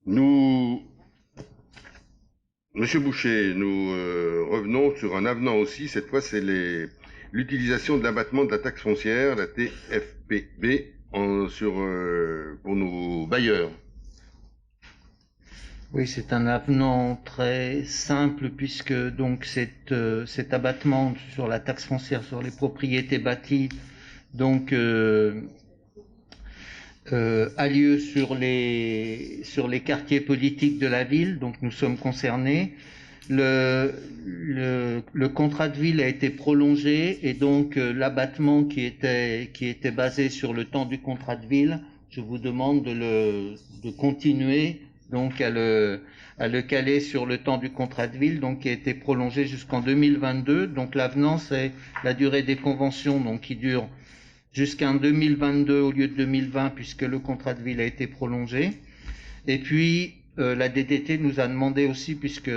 Nous, Monsieur Boucher, nous revenons sur un avenant aussi. Cette fois, c'est l'utilisation de l'abattement de la taxe foncière, la TFPB, pour nos bailleurs. Oui, c'est un avenant très simple puisque donc cet abattement sur la taxe foncière sur les propriétés bâties donc a lieu sur les quartiers politiques de la ville, donc nous sommes concernés. Le contrat de ville a été prolongé et donc l'abattement qui était basé sur le temps du contrat de ville, je vous demande de continuer donc à le caler sur le temps du contrat de ville, donc qui a été prolongé jusqu'en 2022. Donc l'avenant, c'est la durée des conventions, donc qui dure jusqu'en 2022 au lieu de 2020 puisque le contrat de ville a été prolongé. Et puis la DDT nous a demandé aussi, puisque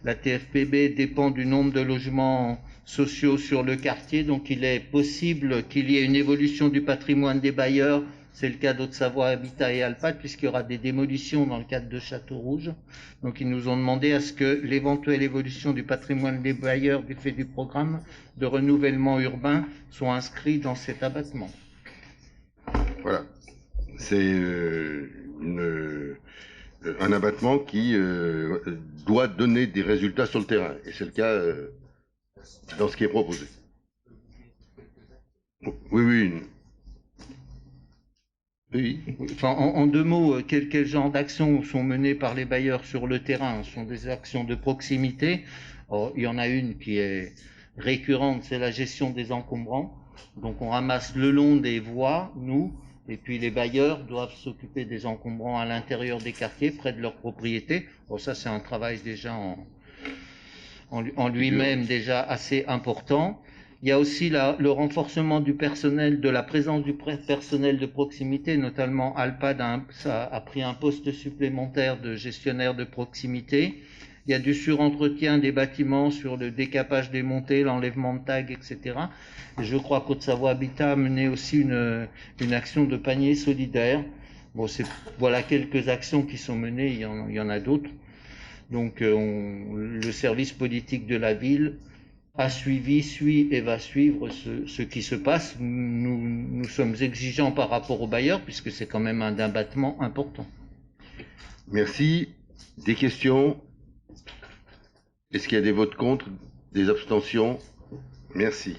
la TFPB dépend du nombre de logements sociaux sur le quartier, donc il est possible qu'il y ait une évolution du patrimoine des bailleurs. C'est le cas d'Haute-Savoie, Habitat et Alpad, puisqu'il y aura des démolitions dans le cadre de Château-Rouge. Donc ils nous ont demandé à ce que l'éventuelle évolution du patrimoine des bailleurs du fait du programme de renouvellement urbain soit inscrit dans cet abattement. Voilà. C'est un abattement qui doit donner des résultats sur le terrain. Et c'est le cas dans ce qui est proposé. Oui, oui. Oui. Enfin, en deux mots, quel genre d'actions sont menées par les bailleurs sur le terrain? Ce sont des actions de proximité. Alors, il y en a une qui est récurrente, c'est la gestion des encombrants. Donc on ramasse le long des voies, nous, et puis les bailleurs doivent s'occuper des encombrants à l'intérieur des quartiers, près de leur propriété. Bon, ça c'est un travail déjà en lui-même déjà assez important. Il y a aussi le renforcement du personnel, de la présence du personnel de proximité, notamment Alpad a pris un poste supplémentaire de gestionnaire de proximité. Il y a du surentretien des bâtiments sur le décapage des montées, l'enlèvement de tags, etc. Et je crois qu'Haute-Savoie Habitat a mené aussi une action de panier solidaire. Bon, voilà quelques actions qui sont menées, il y en a d'autres. Donc le service politique de la ville a suit et va suivre ce qui se passe. Nous sommes exigeants par rapport aux bailleurs puisque c'est quand même un abattement important. Merci. Des questions? Est-ce qu'il y a des votes contre? Des abstentions? Merci.